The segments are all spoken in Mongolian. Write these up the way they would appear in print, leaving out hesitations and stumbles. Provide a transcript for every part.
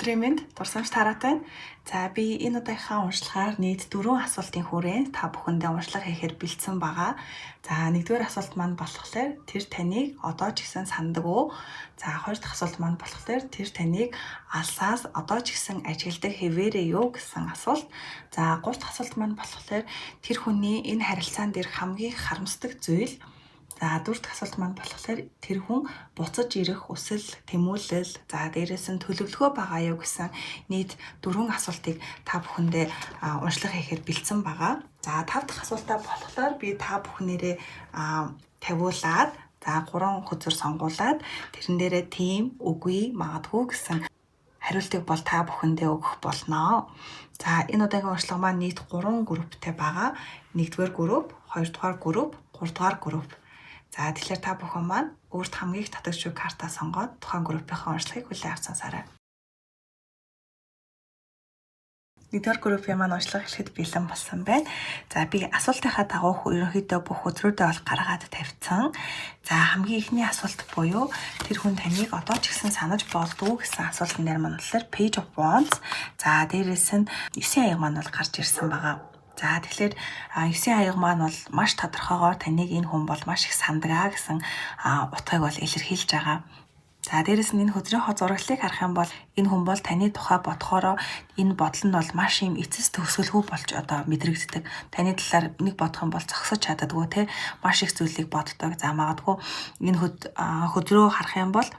Өдрийн мэнд дурсамж таараатай. За би энэ удаагийнхаа уншлагаар нийт 4 асуултын хүрээнд та бүхэндээ уншлага хийхээр бэлдсэн байгаа. За нэгдүгээр асуулт маань болохоор тэр таныг одоо ч гэсэн сандаг уу? За хоёр дахь асуулт маань болохоор тэр таныг алсаас одоо ч гэсэн ажигладаг хэвээрээ юу гэсэн асуулт. За гурав дахь асуулт маань болохоор тэр хүний энэ харилцаан дээр хамгийн харамсдаг зүйл. За дөрөв дахь асуулт маань болохоор тэр хүн буцаж ирэх хүсэл, тэмүүлэл, за дээрээс нь төлөвлөгөө байгаа юу гэсэн нийт 4 асуултыг та бүхэндээ уншлага хийхээр бэлдсэн байгаа. За 5 дахь асуултаа болохоор би та бүхнээрээ тавиулаад, за 3 хөзөр сонгуулад тэрэн дээрээ тийм, үгүй, магадгүй гэсэн хариултыг бол та бүхэндээ өгөх болно. За энэ удаагийн уншлага маань нийт 3 групптэй байгаа. 1-р групп, 2-р групп, 3-р групп. За тэгэхээр та бүхэн маань өөрт хамгийн их татагч картаа сонгоод тухайн группийнхаа уншлагыг хүлээн авч сонсаарай. 1-р группийн маань уншлага эхлэхэд бэлэн болсон байна. За би асуултынхаа дагуу ерөнхийдөө бүх өдрүүдэд бол гаргаад тавьсан. За хамгийн ихний асуулт буюу тэр хүн таныг одоо ч гэсэн санаж болдгоо гэсэн асуултан дээр маань болохоор Page of Wands. За дээрээс нь 9 аяга маань бол гарч ирсэн байгаа. За тэгэхээр 9 аяга маань бол маш тодорхойгоор таныг энэ хүн бол маш их сандгаа гэсэн утгыг бол илэрхийлж байгаа. За дээрэс нь энэ хөдрийнхөө зураглалыг харах юм бол энэ хүн бол таны тухай бодохороо энэ бодол нь бол маш юм эцэс төгсгөлгүй болж одоо мэдрэгддэг. Таны талаар нэг бодох юм бол зогсож чаддаггүй те маш их зүйлийг боддог. За магадгүй энэ хөдрөө харах юм бол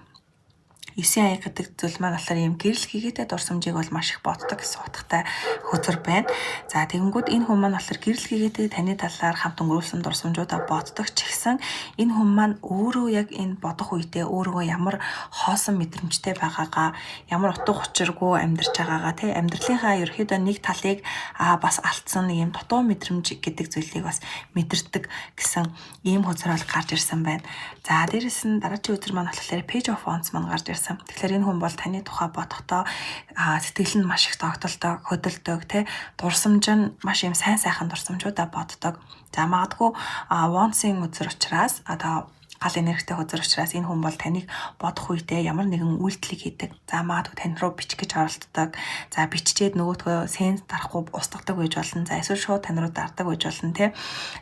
9 аяга гэдэг зүйл маань болохоор ийм гэрэл хийгээтэй дурсамжийг бол маш их боддог гэсэн утгатай хөтөр байна. За тэгэнгүүт энэ хүн маань болохоор гэрэл хийгээтэй таны талаар хамт өнгөрүүлсэн дурсамжуудаа боддог ч гэсэн энэ хүн маань өөрөө яг энэ бодох үедээ өөрөө ямар хоосон мэдрэмжтэй байгаагаа, ямар утга учиргүй амьдарч байгаагаа тий амьдралынхаа ерөөхдөө нэг талыг бас алдсан ийм дутуу мэдрэмж гэдэг зүйлийг бас мэдэрдэг гэсэн ийм хөтөр бол гарч ирсэн байна. За дээрэс нь дараагийн өдөр маань болохоор Page of Wands маань гарч ирсэн. Тэгэхээр энэ хүн бол таны тухай бодохдоо сэтгэл нь маш их тогтолдог, хөдөлдөг, тэ дурсамж нь маш юм сайн сайхан дурсамжуудаа боддог. За магадгүй Wands-ийн өдөр учраас одоо гал энергитэй хөзөр учраас энэ хүн бол таныг бодох үедээ ямар нэгэн үйлдэлийг хийдэг. За магадгүй тань руу бичих гэж оролддог. За биччихэд нөгөөдгөө сенс дарахгүй устгадаг байж болно. За эсвэл шууд тань руу дардаг байж болно тий.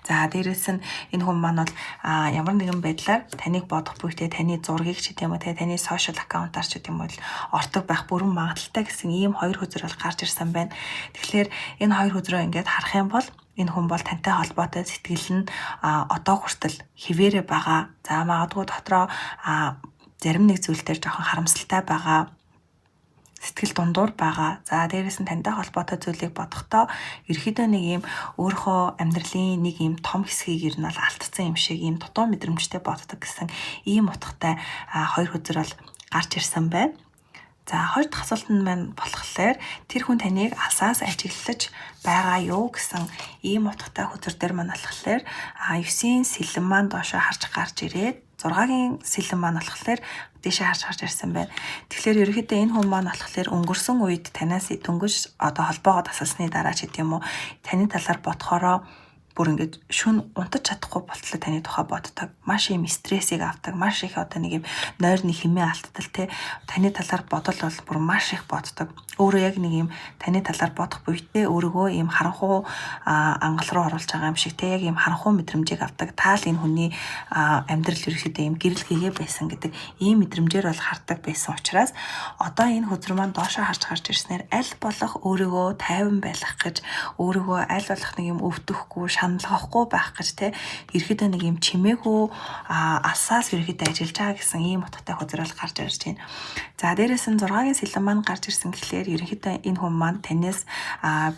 За дээрэс нь энэ хүн маань бол ямар нэгэн байдлаар таныг бодох үедээ таны зургийг ч гэдэм үү тий таны сошиал аккаунтаар ч гэдэм үү ордог байх бүрэн магадaltaй гэсэн ийм хоёр хөзөр бол гарч ирсэн байна. Тэгэхээр энэ хоёр хөзрөө ингээд харах юм бол энэ хүн бол тантай холбоотой сэтгэл нь одоо хүртэл хിവэрэ байгаа. За магадгүй дотроо зарим нэг зүйл дээр жоохон харамсалтай байгаа. Сэтгэл дундуур байгаа. За дээрэс нь тантай холбоотой зүйлийг бодохдоо ерөөхдөө нэг юм өөрийнхөө амьдралын нэг юм том хэсгийг ер нь бол алдсан юм шиг юм дутуу мэдрэмжтэй боддог гэсэн ийм утгатай хоёр хөзөр бол гарч ирсэн байна. За хоёр дахь асуулт нь маань болохоор тэр хүн таныг алсаас ажиглаж байгаа юу гэсэн ийм утгатай хөтөр дээр маань болохоор 9-ийн сэлэн маань доошоо харж гарч ирээд 6-гийн сэлэн маань болохоор дээшээ харж ирсэн байна. Тэгэхээр ерөөхдөө энэ хүн маань болохоор өнгөрсөн үед танаас дөнгөж одоо холбоогоо тасалсны дараа ч гэдэм үү таны талаар бодохороо бүр ингээд шүн унтаж чадахгүй болтлоо таны тухай боддог. Маш юм стрессийг авдаг. Маш их одоо нэг юм нойрны хэмээ алдтал те таны талаар бодол бол бүр маш их боддог. Өөрөө яг нэг юм таны талаар бодох буйдээ өөрийгөө юм харанхуй ангал руу оруулж байгаа юм шиг те яг юм харанхуй мэдрэмжийг авдаг. Таал энэ хүний амьдрал ерөөхдөө юм гэрэл хийгээ байсан гэдэг ийм мэдрэмжээр бол хардаг байсан учраас одоо энэ хөзөр маань доошоо харж гарч ирснээр аль болох өөрийгөө тайван байлгах гэж өөрийгөө аль болох нэг юм өвдөхгүй хандлагахгүй байх гэж те ерөөхдөө нэг юм чимээгүй алсаас ерөөхдөө ажиллаж байгаа гэсэн ийм утгатай хөзрөл гарч ирж байна. За дээрээс нь 6-гийн сэлэн маань гарч ирсэн гэхлээр ерөөхдөө энэ хүн маань танаас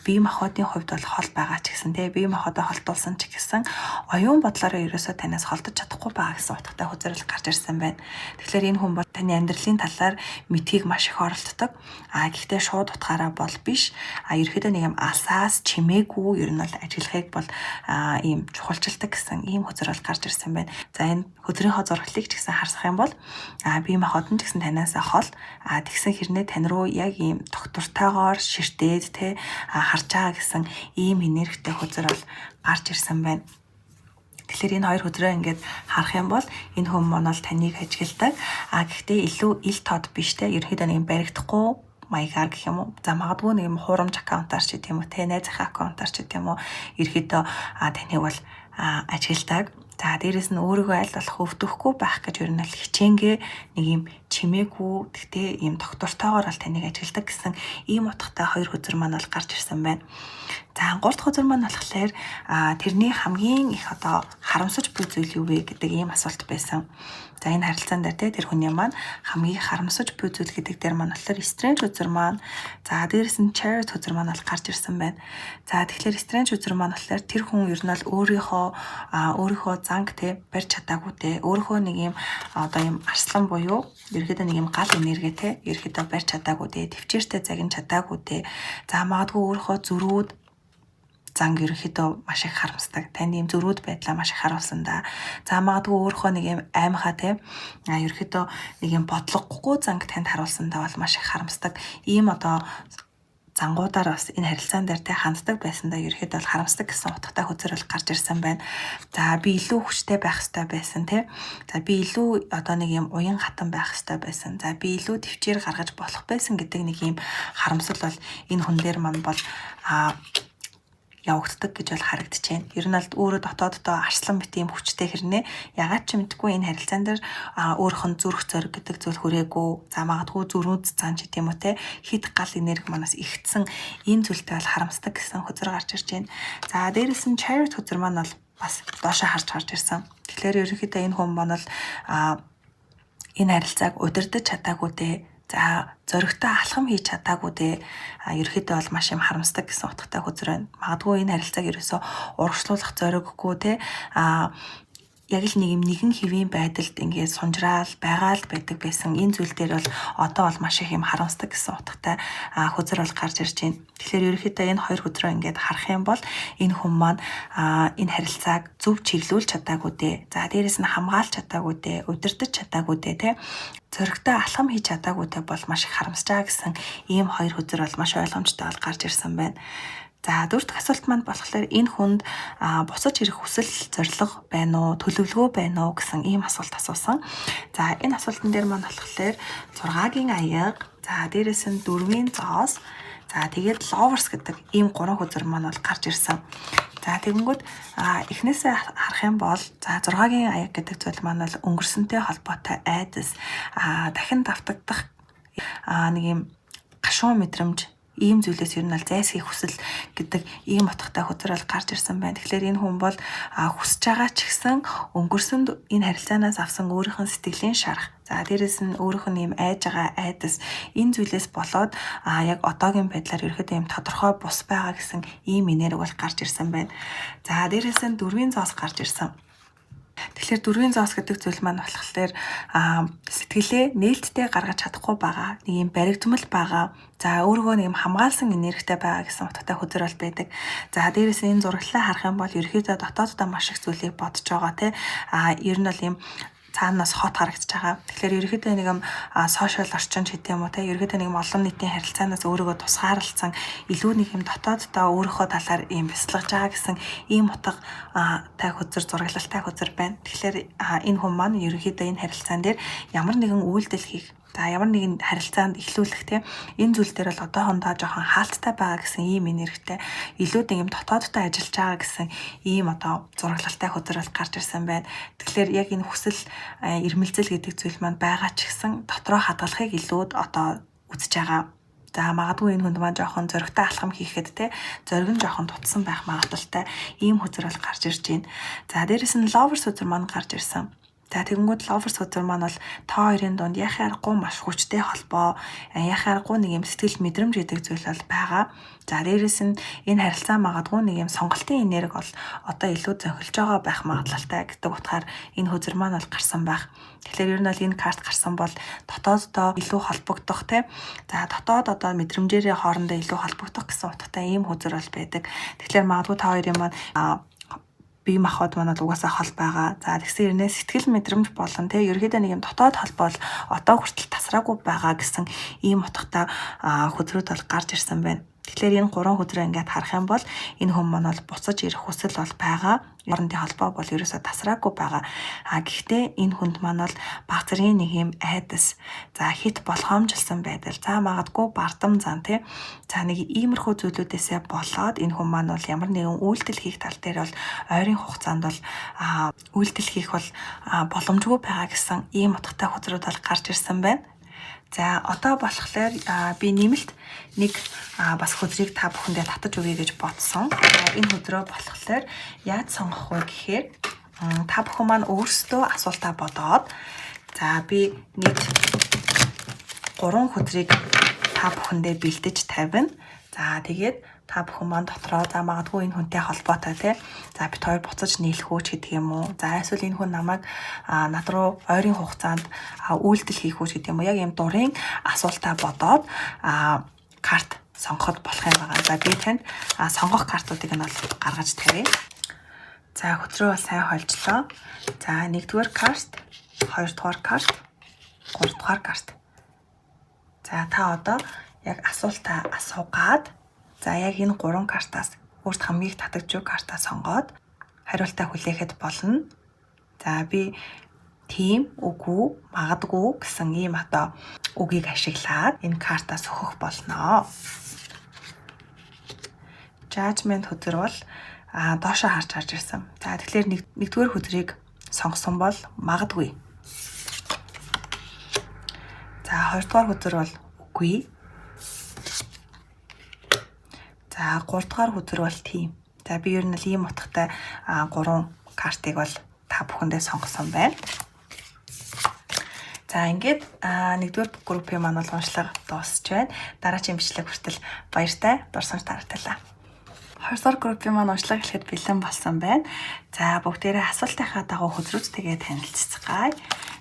бие махбодын хувьд бол хол байгаа ч гэсэн те бие махбодоо холдуулсан ч гэсэн оюун бодлороо ерөөсөө танаас холдож чадахгүй байгаа гэсэн утгатай хөзрөл гарч ирсэн байна. Тэгэхээр энэ хүн бол таны амьдралын талаар мэдхийг маш их оролддог. Гэхдээ шууд утгаараа бол биш. Ерөөхдөө нэг юм алсаас чимээгүй ер нь бол ажиллахыг бол ийм чухалчилдаг гэсэн ийм хөзөр бол гарч ирсэн байна. За энэ хөдрийнхөө зурглалыг ч гэсэн харсах юм бол бие махбод нь ч гэсэн танаас хол тэгсэн хэрнээ тань руу яг ийм доктортойгоор ширтээд те харж байгаа гэсэн ийм энергитэй хөзөр бол гарч ирсэн байна. Тэгэхээр энэ хоёр хөдрөө ингээд харах юм бол энэ хүн маань бол таныг ажигладаг. Гэхдээ илүү ил тод биш те ерөөхдөө нэг баригдахгүй маягаар гэх юм уу. За магадгүй нэг юм хуурамч аккаунтаар ч гэдэм үү те найзынхаа аккаунтаар ч гэдэм үү ерөөдөө таныг бол ажигладаг. За дээрэс нь өөрийгөө аль болох өвдөхгүй байх гэж ер нь л хичээнгээ нэг юм чимээгүй гэхдээ ийм доктортойгоор бол таныг ажигладаг гэсэн ийм утгатай хоёр хөзөр маань бол гарч ирсэн байна. За 3 дахь хөзөр маань болохоор тэрний хамгийн их одоо харамсаж буй зүйл юу вэ гэдэг ийм асуулт байсан. За энэ харилцаан дээр тэр хүний маань хамгийн харамсаж буй зүйл гэдэг дээр маань болохоор strange хөзөр маань за дээрэс нь charity хөзөр маань бол гарч ирсэн байна. За тэгэхээр strange хөзөр маань болохоор тэр хүн ер нь л өөрийнхөө занг те барьж чадаагүй те өөрийнхөө нэг юм одоо юм арслан буюу ерөөдөө нэг юм гал энерги те ерөөдөө барьж чадаагүй те төвчээртэй загинж чадаагүй те за магадгүй өөрийнхөө зөрүүд занг ерөөхдөө маш их харамсдаг. Танд ийм зөрүүд байдлаа маш их харуулсан да. За магадгүй өөрийнхөө нэг юм аймхаа те ерөөхдөө нэг юм бодлогогүй занг танд харуулсан да бол маш их харамсдаг. Ийм одоо зангуудаар бас энэ харилцаан дээр те ханддаг байсандаа ерөөхдөө бол харамсдаг гэсэн утгатай хөзөр бол гарч ирсэн байна. За би илүү хүчтэй байх хэрэгтэй байсан те. За би илүү одоо нэг юм уян хатан байх хэрэгтэй байсан. За би илүү төвчээр гаргаж болох байсан гэдэг нэг юм харамсал бол энэ хүн дээр маань бол явагддаг гэж бол харагдчихээн. Ер нь бол өөрөө дотооддоо арслан бит юм хүчтэй хэрнээ ягаад ч мэдгүй энэ харилцаан дээр өөрийнх нь зүрх зориг гэдэг зүйл хүрээгүй. За магадгүй зүрүүд цаан ч гэдэм үү те хит гал энерги манаас игдсэн энэ зүйлтэй бол харамсдаг гэсэн хөзөр гарч ирж байна. За дээрэс нь charity хөзөр маань бол бас доошоо гарч ирсэн. Тэгэхээр ерөнхийдөө энэ хүн маань бол энэ харилцааг удирдах чадаагүй те за зоригтой алхам хийж чадаагүй те ерөөхдөө бол маш юм харамсдаг гэсэн утгатай хөзөр байна. Магадгүй энэ харилцааг ерөөсөө урагшлуулах зориггүй те яг л нэг юм нэгэн хэвийн байдалд ингээд сунжраал байгаал байдаг байсан. Энэ зүйл дээр бол одоо бол маш их юм харамсдаг гэсэн утгатай хөзөр бол гарч ирж байна. Тэгэхээр ерөөхдөө энэ хоёр хөзрөө ингээд харах юм бол энэ хүн маань энэ харилцааг зөв чиглүүлж чадаагүй те. За дээрэс нь хамгаалж чадаагүй те, удирдах чадаагүй те. Зоригтой алхам хийж чадаагүйтэй бол маш их харамсчаа гэсэн ийм хоёр хөзөр бол маш ойлгомжтой бол гарч ирсэн байна. За дөрөв дэх асуулт маань болохоор энэ хүнд буцаж ирэх хүсэл зориг байна уу, төлөвлөгөө байна уу гэсэн ийм асуулт асуусан. За энэ асуултан дээр маань болохоор 6-гийн аяга, за дээрээс нь 4-ийн зоос, за тэгээд lovers гэдэг ийм 3 хөзөр маань бол гарч ирсэн. За тэгэнгүүт эхнээсээ харах юм бол за 6-гийн аяг гэдэг зүйл маань бол өнгөрсөнтэй холбоотой айдас дахин давтагдах нэг юм гашуун мэдрэмж ийм зүйлээс ер нь аль зайлсхийх хүсэл гэдэг ийм утгатай хөзөр бол гарч ирсэн байна. Тэгэхээр энэ хүн бол хүсэж байгаа ч гэсэн өнгөрсөнд энэ харилцаанаас авсан өөрийнх нь сэтгэлийн шарах, за дээрэс нь өөрийнх нь ийм айж байгаа айдас энэ зүйлээс болоод яг одоогийн байдлаар ерөөхдөө ийм тодорхой бус байгаа гэсэн ийм энерги бол гарч ирсэн байна. За дээрэс нь 4-ийн зоос гарч ирсэн. Тэгэхээр 4-ийн зоос гэдэг зүйл маань болохоор сэтгэлээ нээлттэй гаргаж чадахгүй байгаа, нэг юм баригдмал байгаа. За өөргөө нэг юм хамгаалсан энергитэй байгаа гэсэн утгатай хөзөр бол байдаг. За дээрээс энэ зураглалаа харах юм бол ерөөхдөө дотооддоо маш их зүйлийг бодож байгаа те. Ер нь бол юм цаанаас хот харагдаж байгаа. Тэгэхээр ерөөхдөө нэг юм сошиал орчин ч гэдэм үү те ерөөхдөө нэг юм олон нийтийн харилцаанаас өөрийгөө тусгаарлцсан илүү нэг юм дотооддоо өөрийнхөө талаар юм бясалгаж байгаа гэсэн ийм утга тай хөзөр зураглалтай хөзөр байна. Тэгэхээр энэ хүн маань ерөөхдөө энэ харилцаан дээр ямар нэгэн үйлдэл хийх, за ямар нэгэн харилцаанд эхлүүлэх те энэ зүйл дээр бол одоохондоо жоохон хаалттай байгаа гэсэн ийм энергитэй илүү нэг юм дотооддоо ажиллаж байгаа гэсэн ийм одоо зураглалтай хөзөр бол гарч ирсэн байна. Тэгэхээр яг энэ хүсэл ирмэлзэл гэдэг зүйл маань байгаа ч гэсэн дотроо хадгалахыг илүү одоо үзэж байгаа. За магадгүй энэ хүнд маань жоохон зоригтой алхам хийхэд те зориг нь жоохон тутсан байх магадaltaй ийм хөзөр бол гарч ирж байна. За дээрэс нь lovers хөзөр маань гарч ирсэн. За тэгэнгүүт lovers хөзөр маань бол та хоёрын дунд яхаа аргагүй маш хүчтэй холбоо, яхаа аргагүй нэг юм сэтгэл мэдрэмж гэдэг зүйл бол байгаа. За дээрэс нь энэ харилцаа магадгүй нэг юм сонголтын энерги бол одоо илүү зөнхөлж байгаа байх магадлалтай гэдэг утгаар энэ хөзөр маань бол гарсан байх. Тэгэхээр ер нь бол энэ карт гарсан бол дотооддоо илүү холбогдох те. За дотоод одоо мэдрэмжээрээ хоорондоо илүү холбогдох гэсэн утгатай ийм хөзөр бол байдаг. Тэгэхээр магадгүй та хоёрын маань бие махбод маань угаасаа хол байгаа. За тэгсэн хэрнээ сэтгэл мэдрэмж болон те ерөөдөө нэг юм дотоод холбоо одоо хүртэл тасраагүй байгаа гэсэн ийм утгатай хөзрүүд бол гарч ирсэн байна. Тэгэхээр энэ 3 өдрөө ингээд харах юм бол энэ хүн маань бол буцаж ирэх хүсэл бол байгаа. Хоорондын холбоо бол ерөөсөө тасраагүй байгаа. Гэхдээ энэ хүнд маань бол баг зэргийн нэг юм айдас, за хит болгоомжилсан байдал, за магадгүй бардам зан тий. За нэг иймэрхүү зүйлүүдээсээ болоод энэ хүн маань бол ямар нэгэн үйлдэл хийх тал дээр бол ойрын хугацаанд бол үйлдэл хийх бол боломжгүй байгаа гэсэн ийм утгатай хөзрүүд бол гарч ирсэн байна. За одоо болохоор би нэмэлт нэг бас хөзрийг та бүхэндээ татаж өгье гэж бодсон. Энэ хөзрөө болохоор яаж сонгох вэ гэхээр та бүхэн маань өөрсдөө асуултаа бодоод за би нэг 3 хөзрийг та бүхэндээ бэлдэж тавина. За тэгээд та бүхэн маань дотроо за магадгүй энэ хүнтэй холбоотой тий. За бид хоёр буцаж нийлэх үү гэдэг юм уу. За эсвэл энэ хүн намайг над руу ойрын хугацаанд үйлдэл хийх үү гэдэг юм уу. Яг ийм дурын асуултаа бодоод карт сонгоход болох юм байна. За би танд сонгох картуудыг нь бол гаргаж тавья. За хөзрөө бол сайн хольжлоо. За 1-р карт, 2-р карт, 3-р карт. За та одоо яг асуултаа асуугаад за яг энэ 3 картаас өөрт хамгийн их татагдж буй картаа сонгоод хариултаа хүлээхэд болно. За би тийм, үгүй, магадгүй гэсэн ийм одоо үгийг ашиглаад энэ картаас өгөх болно. Judgment хөзөр бол доошоо харж ирсэн. За тэгэхээр 1-р хөзрийг сонгосон бол магадгүй. За 2-р хөзөр бол үгүй. За 3-р хөзөр бол тийм. За би ер нь л ийм утгатай 3 картыг бол та бүхэндээ сонгосон байна. За ингээд 1-р группийн маань бол уншлага дуусч байна. Дараагийн бичлэг хүртэл баяртай дурсамж тараталаа. 2-р группийн маань уншлага хэлэхэд бэлэн болсон байна. За бүгдээрээ асуултынхаа дагуу хөзрүүдтэйгээ танилццгаая.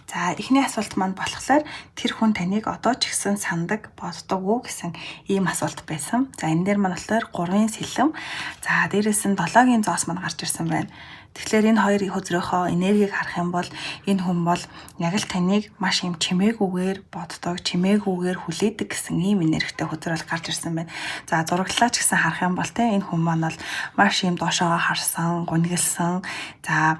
За эхний асуулт маань болохоор тэр хүн таныг одоо ч гэсэн сандаг боддог уу гэсэн ийм асуулт байсан. За энэ дээр маань болохоор 3 сэлэм. За дээрээс нь 7-гийн зоос маань гарч ирсэн байна. Тэгэхээр энэ хоёр хөзрөөхөө энергийг харах юм бол энэ хүн бол яг л таныг маш юм чимээгүйгээр боддог, чимээгүйгээр хүлээдэг гэсэн ийм энергитэй хөзрөл гарч ирсэн байна. За зураглалаа ч гэсэн харах юм бол те энэ хүн маань бол маш юм доошоо харсан, гунигэлсэн. За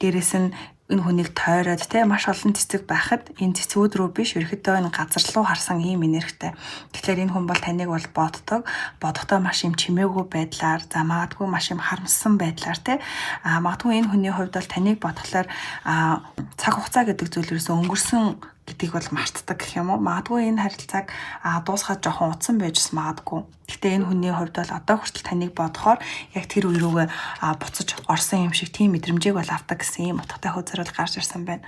дээрээс нь энэ хүнийг тойроод те маш олон цэцэг байхад энэ цэцгүүд рүү биш ерөөхдөө энэ газар руу харсан ийм энергитэй. Тэгэхээр энэ хүн бол таныг бол бодохдоо маш юм чимээгүй байдлаар, за магадгүй маш юм харамссан байдлаар те магадгүй энэ хүний хувьд бол таныг бодглохоор цаг хугацаа гэдэг зүйл ерөөсөө өнгөрсөн гэдгийг бол мартдаг гэх юм уу. Магадгүй энэ харилцааг дуусгаад жоохон утсан байжс магадгүй. Гэхдээ энэ хүний хувьд бол одоо хүртэл таныг бодохоор яг тэр үе рүүгээ буцаж орсон юм шиг тийм мэдрэмжийг бол авдаг гэсэн юм утгатай хөзөрөл гарч ирсэн байна.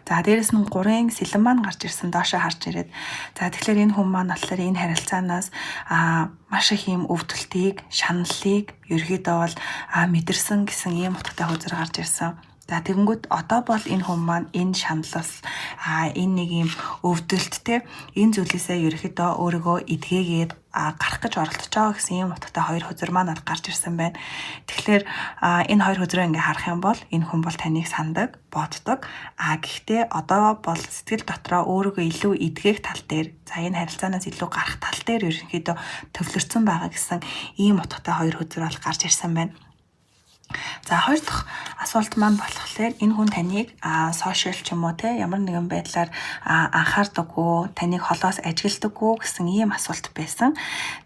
За дээрэс нь 3 сэлэн маань гарч ирсэн доошоо харж ирээд. За тэгэхээр энэ хүн маань болохоор энэ харилцаанаас маш их юм өвдөлтийг, шаналлыг ерөөдөө бол мэдэрсэн гэсэн юм утгатай хөзөр гарч ирсэн. За тэгэнгүүт одоо бол энэ хүн маань энэ шаналлаас энэ нэг юм өвдөлт те энэ зүйлээсээ ерөөхдөө өөрийгөө эдгээгээд гарах гэж оролдож байгаа гэсэн юм утгатай хоёр хөзөр маань гарч ирсэн байна. Тэгэхээр энэ хоёр хөзрөө ингээ харах юм бол энэ хүн бол таныг сандаг, боддог. Гэхдээ одоо бол сэтгэл дотроо өөрийгөө илүү эдгээх тал дээр, за энэ харилцаанаас илүү гарах тал дээр ерөнхийдөө төвлөрсөн байгаа гэсэн ийм утгатай хоёр хөзөр бол гарч ирсэн байна. За хоёр дахь асуулт маань болохоор энэ хүн таныг сошиал ч юм уу те ямар нэгэн байдлаар анхаардаггүй, таныг холоос ажигладаггүй гэсэн ийм асуулт байсан.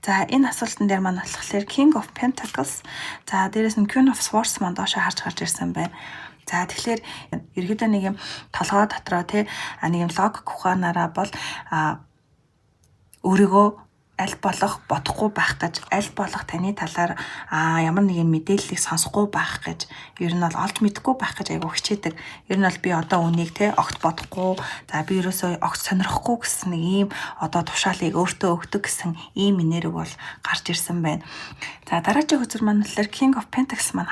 За энэ асуултан дээр маань болохоор King of Pentacles, за дээрээс нь Queen of Swords маань доошоо харж гарч ирсэн байна. За тэгэхээр ерөөдөө нэг юм толгой дотроо те нэг юм логик ухаанаараа бол өөрийгөө аль болох бодохгүй байх гэж, аль болох таны талаар ямар нэгэн мэдээллийг сонсохгүй байх гэж, ер нь бол олж мэдэхгүй байх гэж айгу хичээдэг. Ер нь бол би одоо үнийг те огт бодохгүй, за би ерөөсөө огт сонирхгүй гэсэн нэг ийм одоо тушаалыг өөртөө өгдөг гэсэн ийм энерги бол гарч ирсэн байна. За дараагийн хөзөр маань болохоор King of Pentacles маань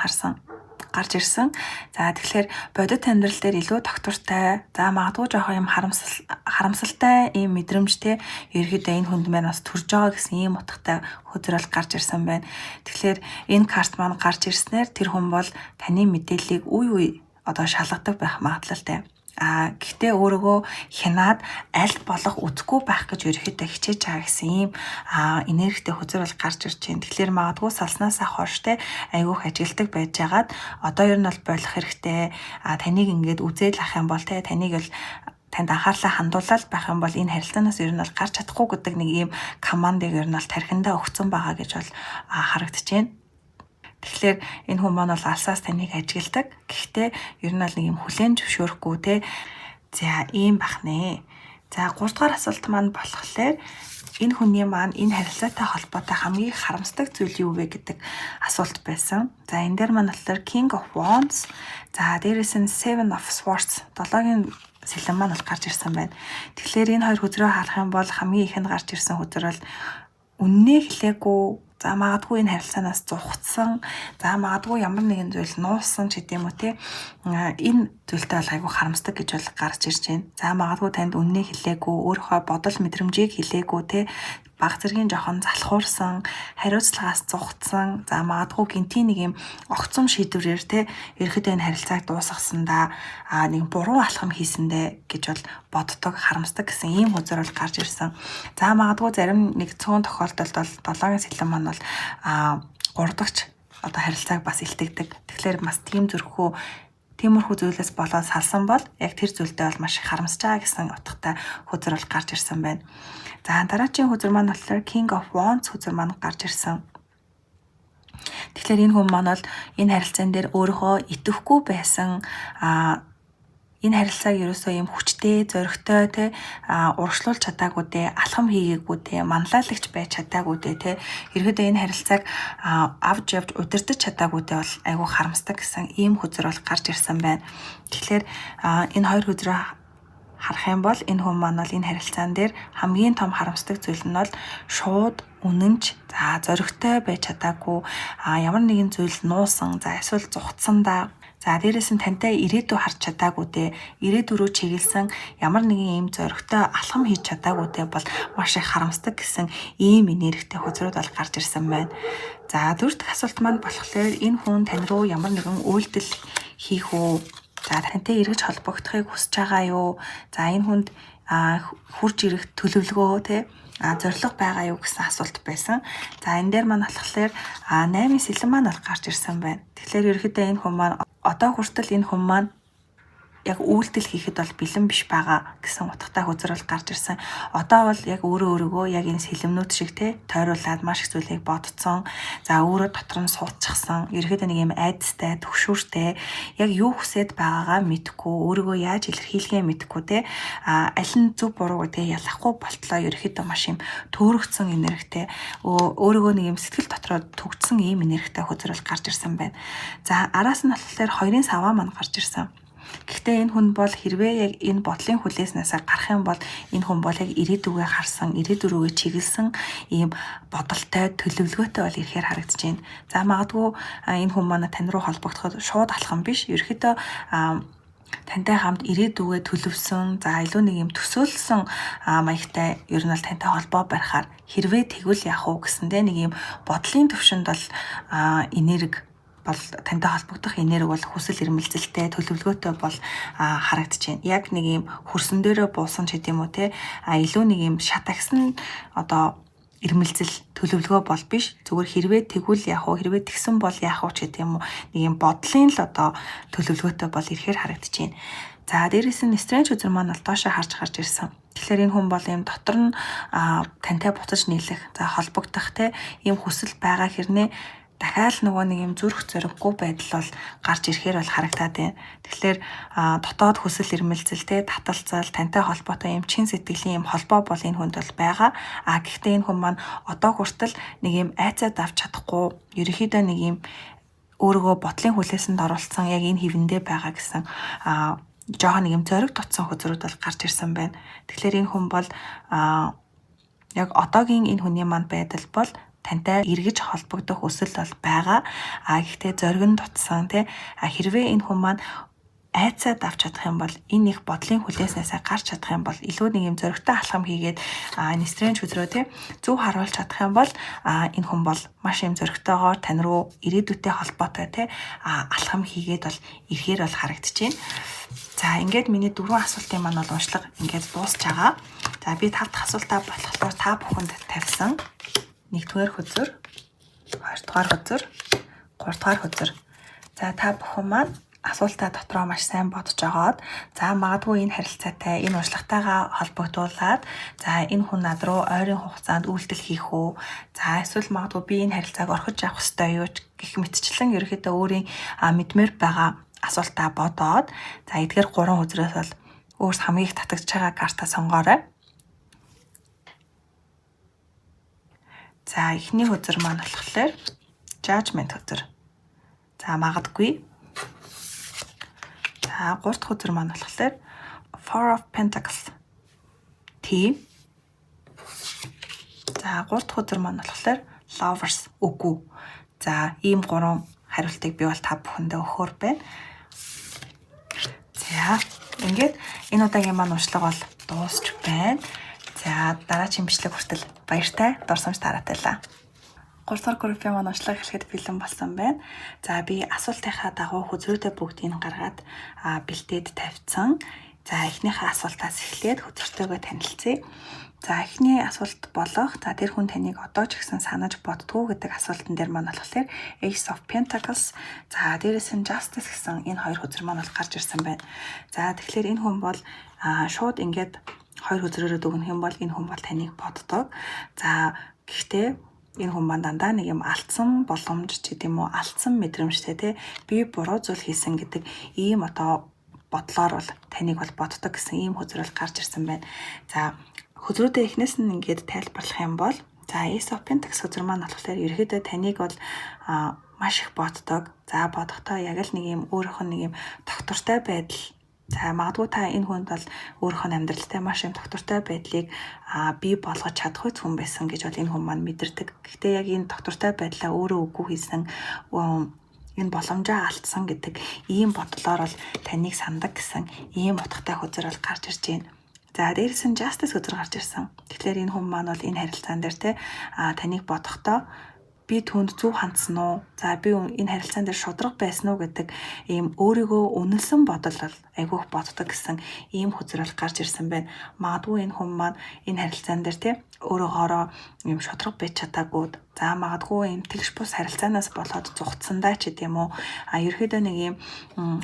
гарч ирсэн. За тэгэхээр бодит амьдрал дээр илүү доктортай, за магадгүй жоохон юм харамсалтай ийм мэдрэмжтэй ерөөдөө энэ хүнд маань бас төрж байгаа гэсэн ийм утгатай хөзрөл гарч ирсэн байна. Тэгэхээр энэ карт маань гарч ирснээр тэр хүн бол таны мэдээллийг үе үе одоо шалгадаг байх магадлалтай. Гэхдээ өөрийгөө хянаад аль болох үзэхгүй байх гэж ерөөхдөө хичээж байгаа гэсэн ийм энергитэй хөзөр бол гарч ирж байна. Тэгэхээр магадгүй салснаасаа хойш те айгүйх ажилтдаг байжгаад одоо ер нь бол болох хэрэгтэй. Таныг ингээд үзээд лах юм бол те таныг л танд анхаарлаа хандуулаад байх юм бол энэ харилцаанаас ер нь бол гарч чадахгүй гэдэг нэг ийм командыг ер нь бол тархиндаа өгсөн байгаа гэж бол харагдаж байна. Тэгэхээр энэ хүн маань бол алсаас таныг ажигладаг. Гэхдээ ер нь бол нэг юм хүлээн зөвшөөрөхгүй те. За ийм бах нэ. За 3 дугаар асуулт маань болохоор энэ хүний маань энэ харилцаатай холбоотой хамгийн харамсдаг зүйл юу вэ гэдэг асуулт байсан. За энэ дээр маань болохоор King of Wands, за дээрээс нь Seven of Swords, 7-гийн сэлэн маань бол гарч ирсэн байна. Тэгэхээр энэ хоёр хөзрөө харах юм бол хамгийн ихэнд гарч ирсэн хөзөр бол үннээ хэлээгүй. За магадгүй энэ харилцаанаас зугцсан. За магадгүй ямар нэгэн зүйл нуусан ч гэдэм үү те. Энэ зүйлтэй бол айгүй харамсдаг гэж бол гарч ирж байна. За магадгүй танд үннээ хэлээгүй, өөрийнхөө бодол мэдрэмжийг хэлээгүй те. Баг зэргийн жоохон залхуурсан, хариуцлагаас зугцсан. За магадгүй гинтийн нэг юм огцом шийдвэрээр те ерөөхдөө энэ харилцааг дуусгасандаа нэг буруу алхам хийсэндэ гэж бол боддог, харамсдаг гэсэн ийм хөзөр бол гарч ирсэн. За магадгүй зарим нэг цөөн тохиолдолд бол 7-гийн сэлэн маань бол 3 дахь одоо харилцааг бас илтгэдэг. Тэгэхээр бас тиймэрхүү зүйлээс болоод салсан бол яг тэр зүйлдээ бол маш их харамсаж байгаа гэсэн утгатай хөзөр бол гарч ирсэн байна. За дараагийн хөзөр маань болохоор King of Wands хөзөр маань гарч ирсэн. Тэгэхээр энэ хүн маань бол энэ харилцаан дээр өөрийнхөө итгэхгүй байсан энэ харилцааг ерөөсөө юм хүчтэй, зоригтой те урагшлуулж чадаагүй те, алхам хийгээгүй те, манлайлагч байж чадаагүй те, ерөөдөө энэ харилцааг авч явж удирдах чадаагүй те бол айгүй харамсдаг гэсэн ийм хөзөр бол гарч ирсэн байна. Тэгэхээр энэ хоёр хөзрөө харах юм бол энэ хүн маань бол энэ харилцаан дээр хамгийн том харамсдаг зүйл нь бол шууд үнэнч, за зоригтой байж чадаагүй, ямар нэгэн зүйл нуусан, за эсвэл зугтсандаа. За дээрээс нь тантай ирээдүй харж чадаагүй те, ирээдүй рүү чиглэсэн ямар нэгэн ийм зоригтой алхам хийж чадаагүй те бол маш их харамсдаг гэсэн ийм энергитэй хөзрүүд бол гарч ирсэн байна. За дөрөв дэх асуулт маань болохоор энэ хүн тань руу ямар нэгэн үйлдэл хийх үү? За тантай эргэж холбогдохыг хүсэж байгаа юу? За энэ хүнд хурж ирэх төлөвлөгөө те зорилго байгаа юу гэсэн асуулт байсан. За энэ дээр маань болохоор 8-ийн сэлэн маань бол гарч ирсэн байна. Тэгэхээр ерөөхдөө энэ хүн маань одоо хүртэл энэ хүн маань яг үйлдэл хийхэд бол бэлэн биш байгаа гэсэн утгатай хөзөр бол гарч ирсэн. Одоо бол яг өөрөөгөө яг энэ сэлэмнүүд шиг те тойруулаад маш их зүйлийг бодцсон. За өөрөө дотор нь суудчихсан. Ерөөхдөө нэг юм айдастай, төгшүүртэй яг юу хүсэж байгаагаа мэдэхгүй, өөрийгөө яаж илэрхийлэхээ мэдэхгүй те аль нь зөв буруу те ялахгүй болтлоо ерөөхдөө маш юм төөрөгцсөн энергитэй өөрийгөө нэг юм сэтгэл дотроо төгжсөн ийм энергитэй хөзөр бол гарч ирсэн байна. За араас нь болохоор 2-ын саваа маань гарч ирсэн. Гэхдээ энэ хүн бол хэрвээ яг энэ бодлын хүлээснээс гарах юм бол энэ хүн бол яг ирээдүгээ харсан, ирээдүг рүүгээ чиглэсэн ийм бодолтой, төлөвлөгөөтэй бол ирэхээр харагдаж байна. За магадгүй энэ хүн манай тань руу холбогдоход шууд алхам биш. Ерөөхдөө тантай хамт ирээдүгээ төлөвсөн, за илүү нэг юм төсөөлсөн маягтай ер нь бол тантай холбоо барихаар хэрвээ тэгвэл яах вэ гэсэндээ нэг юм бодлын төвшөнд бол энерги бол тантай холбогдох энерги бол хүсэл эрмэлзэлтэй төлөвлөгөөтэй бол харагдаж байна. Яг нэг юм хөрсөн дээрээ буусан ч гэдэм үү те илүү нэг юм шат агсан одоо эрмэлзэл төлөвлөгөө бол биш. Зүгээр хэрвээ тэгвэл яах вэ? Хэрвээ тэгсэн бол яах вэ ч гэдэм үү нэг юм бодлын л одоо төлөвлөгөөтэй бол ирэхээр харагдаж байна. За дээрээс нь стрэндж үзэр маань бол доошоо гарч ирсэн. Тэгэхээр энэ хүн бол юм дотор нь тантай буцаж нийлэх, за холбогдох те ийм хүсэл байгаа хэрнээ дахиад нөгөө нэг юм зүрх зориггүй байдал бол гарч ирэхээр бол харагдаад байна. Тэгэхээр дотоод хүсэл эрмэлзэлтэй таталцал тантай холбоотой юм чин сэтгэлийн юм холбоо бол энэ хүнд бол байгаа. Гэхдээ энэ хүн маань одоо хүртэл нэг юм айцаад авч чадахгүй, ерөнхийдөө нэг юм өөрийгөө бодлын хүлээсэнд оруулсан яг энэ хэвэндээ байгаа гэсэн жоохон нэг юм зориг дотсон хөзрүүд бол гарч ирсэн байна. Тэгэхээр энэ хүн бол яг одоогийн энэ хүний маань байдал бол тантай эргэж холбогдох хүсэл бол байгаа. Гэхдээ зориг нь дутсан тий. Хэрвээ энэ хүн маань айцаад авч чадах юм бол энэ их бодлын хүлээснээсээ гарч чадах юм бол илүү нэг юм зөрөгтэй алхам хийгээд нестрийн хөзрөө тий зөв харуулж чадах юм бол энэ хүн бол маш юм зөрөгтэйгоор тань руу ирээдүйтэй холбоотой тий алхам хийгээд бол ирэхээр бол харагдчихээн. За ингээд миний 4 асуултын маань бол уншлага ингээд дуусч байгаа. За би 5 дахь асуултаа болохоор та бүхэнд тавьсан. 1-р хөзөр, 2-р хөзөр, 3-р хөзөр. За та бүхэн маань асуултаа дотроо маш сайн бодож агаад за магадгүй энэ харилцаатай энэ уншлагатайгаа холбогдуулаад за энэ хүн над руу ойрын хугацаанд үйлдэл хийх үү, за эсвэл магадгүй би энэ харилцааг орхиж авах ёстой юу гэх мэтчлэн ерөөхдөө өөрийн мэдмээр байгаа асуултаа бодоод за эдгээр 3 хөзрөөс бол өөрс хамгийн их татагдж байгаа карта сонгоорой. За эхний хөзөр маань болохоор Judgment хөзөр. За магадгүй. За 3 дахь хөзөр маань болохоор Four of Pentacles. Тийм. За 3 дахь хөзөр маань болохоор Lovers. Үгүй. За ийм 3 хариултыг би бол та бүхэндээ өгөхөр байна. За ингээд энэ удаагийн маань уншлага бол дуусч байна. За дараагийн бичлэг хүртэл баяртай дурсамж таратайлаа. 3 дахь группийн маань уншлага эхлэхэд бэлэн болсон байна. За би асуултынхаа дагуу хөзрүүдээ бүгдийг гаргаад бэлдээд тавьсан. За эхнийхээ асуултаас эхлээд хөзөртөөгөө танилцъя. За эхний асуулт болох за тэр хүн таныг одоо ч гэсэн санаж боддгоо гэдэг асуултан дээр маань болохоор Ace of Pentacles. За дээрээс нь Justice гэсэн энэ 2 хөзөр маань бол гарч ирсэн байна. За тэгэхээр энэ хүн бол шууд ингээд 2 хөзрөөрөө дүгнэх юм бол энэ хүн бол таныг боддог. За гэхдээ энэ хүн маань дандаа нэг юм алдсан боломж ч гэдэм үү алдсан мэдрэмжтэй те би буруу зүйл хийсэн гэдэг ийм одоо бодлоор бол таныг бол боддог гэсэн ийм хөзрөл гарч ирсэн байна. За хөзрүүдээ эхнээс нь ингээд тайлбарлах юм бол за Ace of Pentacles хөзөр маань болохоор ерөөдөө таныг бол маш их боддог. За бодохдоо яг л нэг юм өөрөөх нь нэг юм тогтвортой байдал. За магадгүй та энэ хүнд бол өөрөөх нь амьдралтай маш юм тогтвортой байдлыг бий болгож чадах хүн байсан гэж бол энэ хүн маань мэдэрдэг. Гэхдээ яг энэ тогтвортой байдлаа өөрөө үгүй хийсэн энэ боломжоо алдсан гэдэг ийм бодлоор бол таныг сандаг гэсэн ийм утгатай хөзөр бол гарч ирж байна. За дээрээс нь Justice хөзөр гарч ирсэн. Тэгэхээр энэ хүн маань бол энэ харилцаан дээр те таныг бодохдоо би түүнд зөв хандсан уу? За би энэ харилцаан дээр шудраг байсан уу гэдэг ийм өөрийгөө үнэлсэн бодол бол айгүйх боддог гэсэн ийм хөзрөл гарч ирсэн байна. Магадгүй энэ хүн маань энэ харилцаан дээр те өөрөөгөөрөө ийм шудраг байж чадаагүй. За магадгүй ийм тэгш бус харилцаанаас болоод зүгтсандаа ч гэдэм үү. Ерөөдөө нэг ийм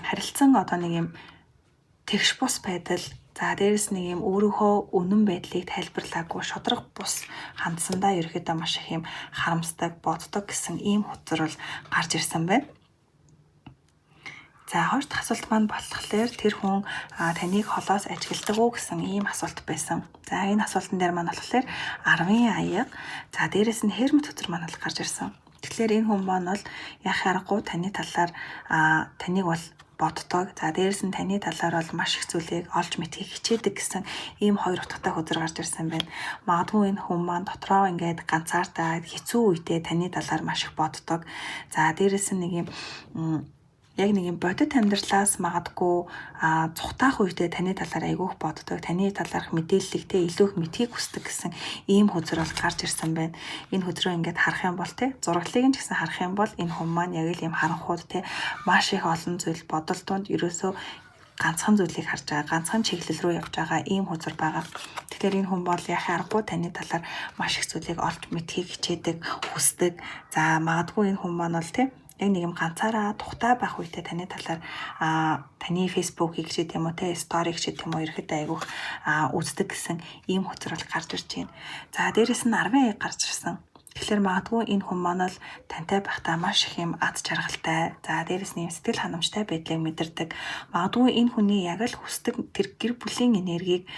харилцан одоо нэг ийм тэгш бус байдал. За дээрэс нэг юм өөрийнхөө үнэн байдлыг тайлбарлаагүй шудраг бус хандсандаа ерөөдөө маш их юм харамсдаг, боддог гэсэн ийм хөзөр бол гарч ирсэн байна. За хоёр дахь асуулт маань болохоор тэр хүн таныг холоос ажигладаг уу гэсэн ийм асуулт байсан. За энэ асуултан дээр маань болохоор 10 аяга. За дээрэс нь Hermit хөзөр маань гарч ирсэн. Тэгэхээр энэ хүн маань бол яхаа аргагүй таны талаар таныг бол боддог. За дээрээс нь таны талаар бол маш их зүйлийг олж мэдхийг хичээдэг гэсэн ийм 2 утгатай хөзөр гарч ирсэн байна. Магадгүй энэ хүн маань дотроо ингээд ганцаардаа хэцүү үедээ таны талаар маш их боддог. За дээрээс нь нэг юм яг нэг юм бодит амьдралаас магадгүй цухтаах үедээ таны талаар айгүйх боддог. Таны талаарх мэдээллигтэй илүү их мэдхийг хүсдэг гэсэн ийм хөзөр бол гарч ирсэн байна. Энэ хөзрөө ингээд харах юм бол те зураглалыг нь ч гэсэн харах юм бол энэ хүн маань яг л юм харанхууд те маш их олон зүйл бодол донд ерөөсөө ганцхан зүйлийг харж байгаа, ганцхан чиглэл рүү явж байгаа ийм хөзөр байгаа. Тэгэхээр энэ хүн бол яхаа аргагүй таны талаар маш их зүйлийг олж мэдхийг хичээдэг, хүсдэг. За магадгүй энэ хүн маань бол те яг нэг юм ганцаараа тухтай байх үедээ таны талаар таны фейсбુકийг ч гэдэм үү те сториг ч гэдэм үү ирэхэд айгүйх үздэг гэсэн ийм хөзөр бол гарч ирж байна. За дээрээс нь 10 гарч ирсэн. Тэгэхээр магадгүй энэ хүн маань л тантай байхдаа маш их юм ад жаргалтай. За дээрээс нь сэтгэл ханамжтай байдлыг мэдэрдэг. Магадгүй энэ хүний яг л хүсдэг тэр гэр бүлийн энергийг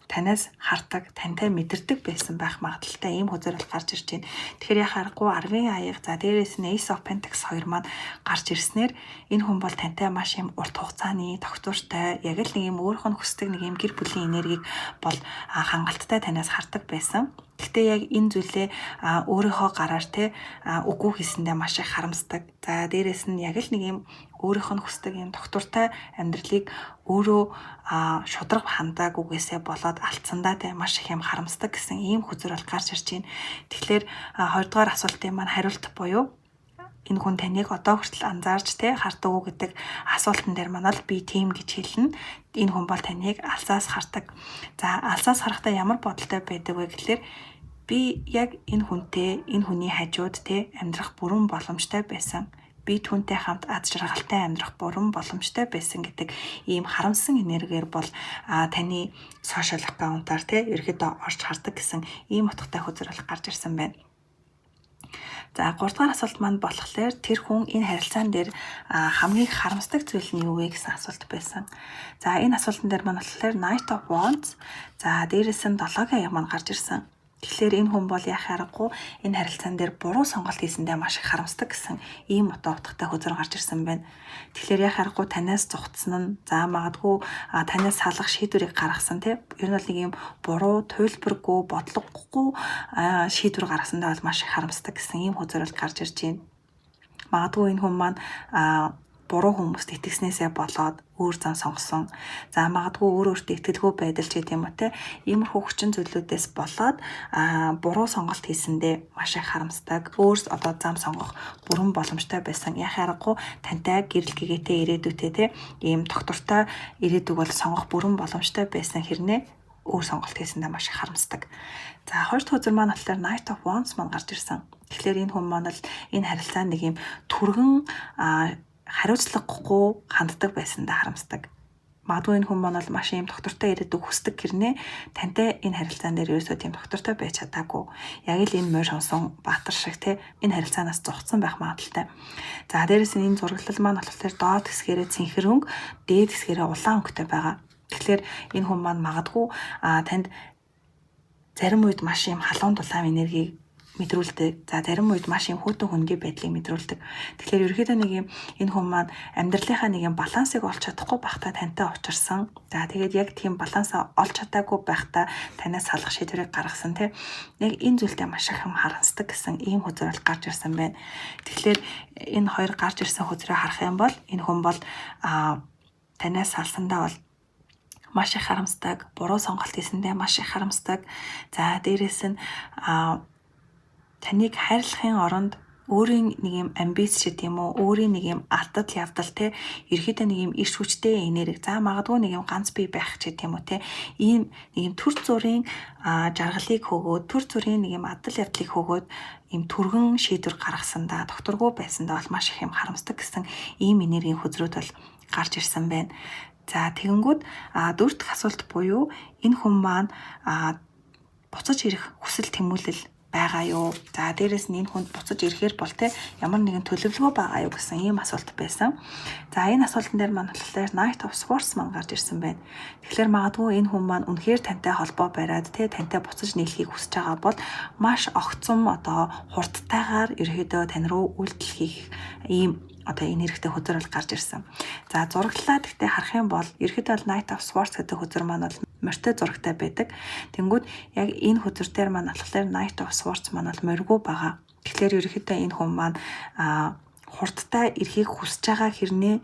танаас хардаг, тантай мэдэрдэг байсан байх магадaltaй ийм хөзөр бол гарч ирж байна. Тэгэхээр яхаа аргагүй 10 аяга за дээрээс нь Ace of Pentacles 2 маань гарч ирснээр энэ хүн бол тантай маш юм урт хугацааны тогтвортой яг л нэг юм өөрийнх нь хүсдэг нэг юм гэр бүлийн энергийг бол хангалттай танаас хардаг байсан. Гэхдээ яг энэ зүйлээ өөрийнхөө гараар үгүй хийсэндээ маш их харамсдаг. За дээрэс нь яг л нэг юм өөрийнх нь хүсдэг юм доктортой амьдралыг өөрөө шударга хандаагүйгээсээ болоод алдсандаа маш их юм харамсдаг гэсэн ийм хүзэр бол гарч ирж байна. Тэгэхээр 2 дугаар асуултын маань хариулт буюу энэ хүн таныг одоо хүртэл анзаарч хардаг уу гэдэг асуултан дээр манайд би тийм гэж хэлнэ. Энэ хүн бол таныг алсаас хардаг. За алсаас харахтаа ямар бодолтой байдаг вэ гэхэлэр би яг энэ хүнтэй энэ хүний хажууд амьдрах бүрэн боломжтой байсан. Би түүнтэй хамт аз жаргалтай амьдрах бүрэн боломжтой байсан гэдэг ийм харамсан энергээр бол таны сошиал аккаунтаар ерөөдөө орж хардаг гэсэн ийм утгатай хүзэр бол гарч ирсэн байна. За 3 дугаар асуулт маань болохоор тэр хүн энэ харилцаан дээр хамгийн харамсдаг зүйл нь юу вэ гэсэн асуулт байсан. За энэ асуултан дээр маань болохоор Knight of Wands. За дээрээс нь 7-гийн аяг маань гарч ирсэн. Тэгэхээр энэ хүн бол яхаа аргагүй энэ харилцаан дээр буруу сонголт хийсэндээ маш их харамсдаг гэсэн ийм утгатай хүзэр гарч ирсэн байна. Тэгэхээр яхаа аргагүй танаас зугтсан нь за магадгүй танаас салах шийдвэрийг гаргасан ер нь бол нэг юм буруу, туйлбаргүй, бодлогогүй шийдвэр гаргасандаа бол маш их харамсдаг гэсэн ийм хүзэр бол гарч ирж байна. Магадгүй энэ хүн маань буруу хүмүүст итгэснээсээ болоод өөр зам сонгосон. За магадгүй өөртөө итгэлгүй байдал ч гэдэм үү иймэрхүү хүчин зүйлүүдээс болоод буруу сонголт хийсэндээ маш их харамсдаг. Өөр одоо зам сонгох бүрэн боломжтой байсан. Яхаа аргагүй тантай гэрэл гэгээтэй ирээдүйтэй ийм доктортой ирээдүг бол сонгох бүрэн боломжтой байсан хэрнээ өөр сонголт хийсэндээ маш их харамсдаг. За 2 дахь үзэр маань болохоор Knight of Wands маань гарч ирсэн. Тэгэхээр энэ хүн маань л энэ харилцаанд нэг юм түргэн хариуцлагагүй ханддаг байсандаа харамсдаг. Магадгүй энэ хүн маань бол маш юм доктортой ирээдүг хүсдэг гэрнээ тантай энэ харилцаан дээр ерөөсөө тийм доктортой байж чадаагүй. Яг л энэ морь сонсон баатар шиг энэ харилцаанаас зогцсон байх магадaltaй. За дээрээс нь энэ зураглал маань болохоор доод хэсгээрээ цэнхэр өнгө, дээд хэсгээрээ улаан өнгөтэй байгаа. Тэгэхээр энэ хүн маань магадгүй танд зарим үед маш юм халуун дулаан энергийг мэдрүүлдэг. За зарим үед маш юм хөтөн хөнгийн байдлыг мэдрүүлдэг. Тэгэхээр ерөөхдөө нэг юм энэ хүн маань амьдралынхаа нэг юм балансыг олж чадахгүй байхдаа тантай учирсан. За тэгээд яг тийм балансаа олж чадаагүй байхдаа танаас салах шийдвэрийг гаргасан яг энэ зүйлтэй маш их юм харамсдаг гэсэн ийм хүзэр бол гарч ирсэн байна. Тэгэхээр энэ хоёр гарч ирсэн хүзрээ харах юм бол энэ хүн бол танаас салсандаа бол маш их харамсдаг. Буруу сонголт хийсэндээ маш их харамсдаг. За дээрээс нь таныг хайрлахын оронд өөрийн нэг юм амбиц ч гэдэм үү, өөрийн нэг юм алдал явдал ерөөхдөө нэг юм иш хүчтэй энерги. За магадгүй нэг юм ганц бие байх ч гэдэм үү ийм нэг юм төр зүрийн жаргалыг хөгөөд, төр зүрийн нэг юм адал явдлыг хөгөөд ийм түргэн шийдвэр гаргасандаа, докторгүй байсандаа бол маш их юм харамсдаг гэсэн ийм энергийн хүзрүүд бол гарч ирсэн байна. За тэгэнгүүт 4 дахь асуулт буюу энэ хүн маань буцаж ирэх хүсэл тэмүүлэл байгаа юу? За дээрээс нь энэ хүнд буцаж ирэхээр бол ямар нэгэн төлөвлөгөө байгаа юу гэсэн ийм асуулт байсан. За энэ асуултан дээр маань болохоор Knight of Swords маань гарч ирсэн байна. Тэгэхээр магадгүй энэ хүн маань үнэхээр тантай холбоо бариад тантай буцаж нийлхийг хүсэж байгаа бол маш огцом одоо хурдтайгаар ерөөдөө тань руу үйлдэл хийх ийм одоо энергитэй хүзэр бол гарч ирсэн. За зураглалаа гэхдээ харах юм бол ерөөдөө Knight of Swords гэдэг хүзэр маань бол морьтой зурагтай байдаг. Тэнгүүд яг энэ хүзэр дээр маань болохоор Knight of Swords маань бол морьгүй байгаа. Тэгэхээр ерөөдөө энэ хүн маань хурдтай эрхийг хүсэж байгаа хэрнээ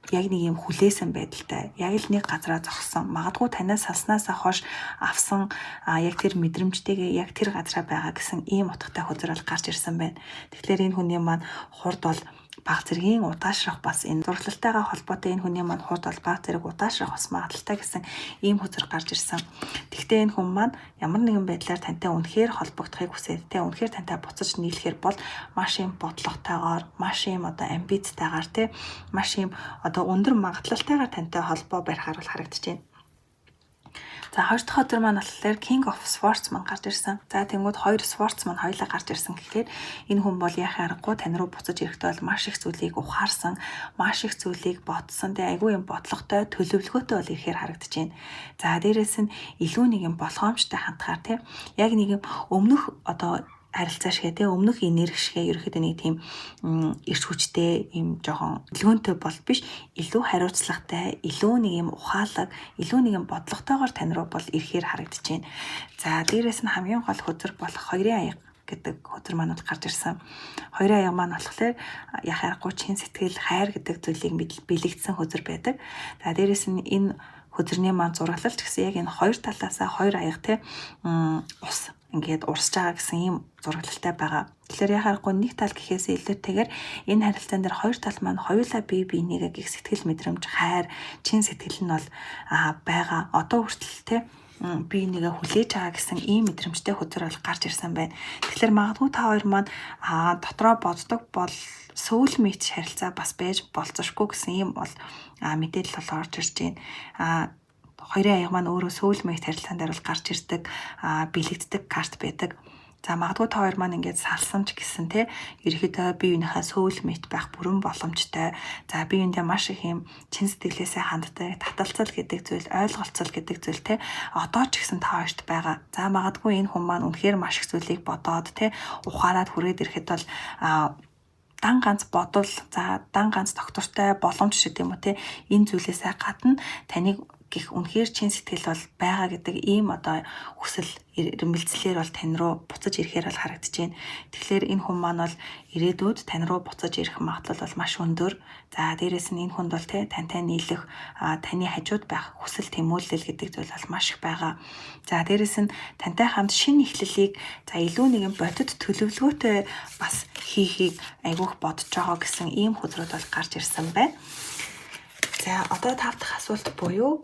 яг нэг юм хүлээсэн байдалтай. Яг л нэг газараа зогссон. Магадгүй танаас салснаасаа хойш авсан яг тэр мэдрэмжтэйгээ яг тэр газараа байгаа гэсэн ийм утгатай хүзэр бол гарч ирсэн байна. Тэгэхээр энэ хүний маань хурд бол баг зэргийн удаашрах бас энэ зураглалтайгаа холбоотой энэ хүний маань хурд бол баг зэрэг удаашрах бас магадaltaй гэсэн ийм хүзэр гарч ирсэн. Тэгвэл энэ хүн маань ямар нэгэн байдлаар тантай үнэхээр холбогдохыг хүсээд үнэхээр тантай буцаж нийлэхээр бол маш юм бодлоготойгоор, маш юм одоо амбицтайгаар маш юм одоо өндөр магадлалтайгаар тантай холбоо барихаар бол харагдаж байна. За 2 дахь өдөр маань болохоор King of Swords маань гарч ирсэн. За тэнгууд 2 Swords маань хоёулаа гарч ирсэн гэхээр энэ хүн бол яхаа аргагүй тань руу буцаж ирэхдээ бол маш их зүйлийг ухаарсан, маш их зүйлийг бодсон. Айгүй юм бодлоготой, төлөвлөгөөтэй бол ирэхээр харагдаж байна. За дээрээс нь илүү нэг юм болгоомжтой хандхаар яг нэг юм өмнөх одоо харилцаа шигээ те өмнөх энерги шигээ ерөөхдөө нэг тийм эрч хүчтэй юм жоохон дэлгөөнтэй бол биш, илүү хариуцлагатай, илүү нэг юм ухаалаг, илүү нэг юм бодлоготойгоор тань руу бол ирэхээр харагдаж байна. За дээрээс нь хамгийн гол хөзөр болох хоёрын аяга гэдэг хөзөр маань гарч ирсэн. Хоёрын аяга маань болохоор яхаарахгүй чин сэтгэл, хайр гэдэг зүйлийг бэлэгдсэн хөзөр байдаг. За дээрээс нь энэ хөзөрний маань зураглалч гэсэн яг энэ хоёр талаасаа хоёр аяга те ус ингээд урсж байгаа гэсэн ийм зураглалтай байгаа. Тэгэхээр яхаарахгүй нэг тал гэхээсээ илүүтэйгээр энэ харилцаан дээр хоёр тал маань хоёулаа бие биенийгээ гих сэтгэл мэдрэмж, хайр, чин сэтгэл нь бол байгаа. Одоо хүртэл те би нэгэ хүлээж байгаа гэсэн ийм мэдрэмжтэй хөзөр бол гарч ирсэн байна. Тэгэхээр магадгүй та хоёр маань дотроо боддог бол soulmate харилцаа бас байж болцошгүй гэсэн ийм бол мэдээлэл бол орж ирж байна. Хоёрын аяга маань өөрөө soulmate харилцаан дээр бол гарч ирдэг, бэлэгддэг карт байдаг. За магадгүй та хоёр маань ингээд салсамж гэсэн те ерөөхдөө бие биенийхээ soulmate байх бүрэн боломжтой. За бие биендээ маш их юм чин сэтгэлээсээ ханддаг, таталцал гэдэг зүйл, ойлголцол гэдэг зүйл те одоо ч гэсэн та хоёрт байгаа. За магадгүй энэ хүн маань үнэхээр маш их зүйлийг бодоод те ухаарад хүрээд ирэхэд бол дан ганц бодол, за дан ганц доктортой боломж шиг юм уу те энэ зүйлээсээ гадна таныг гих үнэхээр чин сэтгэл бол байгаа гэдэг ийм одоо хүсэл эрмэлзлэр бол тань руу буцаж ирэхээр бол харагдаж байна. Тэгэхээр энэ хүн маань бол ирээдүйд тань руу буцаж ирэх магадлал бол маш өндөр. За дээрэс нь энэ хүнд бол тантай нийлэх, таны хажууд байх хүсэл тэмүүлэл гэдэг зүйл бол маш их байгаа. За дээрэс нь тантай хамт шинэ эхлэлийг за илүү нэгэн бодит төлөвлөгөөтэй бас хийхийг айгүйх бодож байгаа гэсэн ийм хөзрүүд бол гарч ирсэн байна. За одоо 5 дахь асуулт буюу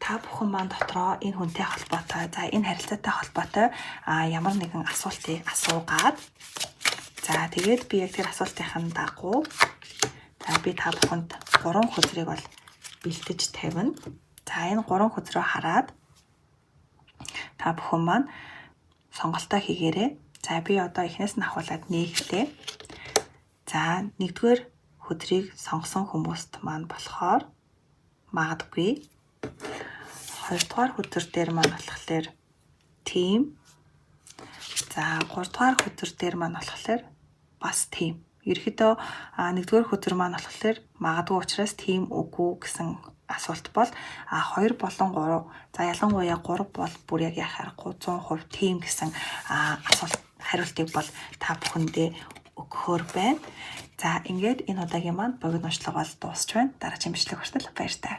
та бүхэн маань дотроо энэ хүнтэй холбоотой, за энэ харилцаатай холбоотой ямар нэгэн асуултыг асуугаад за тэгээд би яг тэр асуултын дагуу за би та бүхэнд 3 хөзрийг бол бэлтэж тавина. За энэ 3 хөзрөө хараад та бүхэн маань сонголтоо хийгээрэй. За би одоо эхнээс нь ахуулаад нээхлээ. За нэгдүгээр хөзрийг сонгосон хүмүүст маань болохоор магадгүй. Хоёрдугаар хөзөр дээр маань болохоор team. За гуравдугаар хөзөр дээр маань болохоор бас team. Ерөнхийдөө нэгдүгээр хөзөр маань болохоор магадгүй учраас team үгүй гэсэн асуулт бол 2 болон 3. За ялангуяа 3 бол бүр яг яхаарахгүй 100% team гэсэн асуулт хариултыг бол та бүхэндээ өгөхөөр байна. За ингээд энэ удаагийн маань богино уншлага бол дуусч байна. Дараагийн бичлэг хүртэл баяр таа.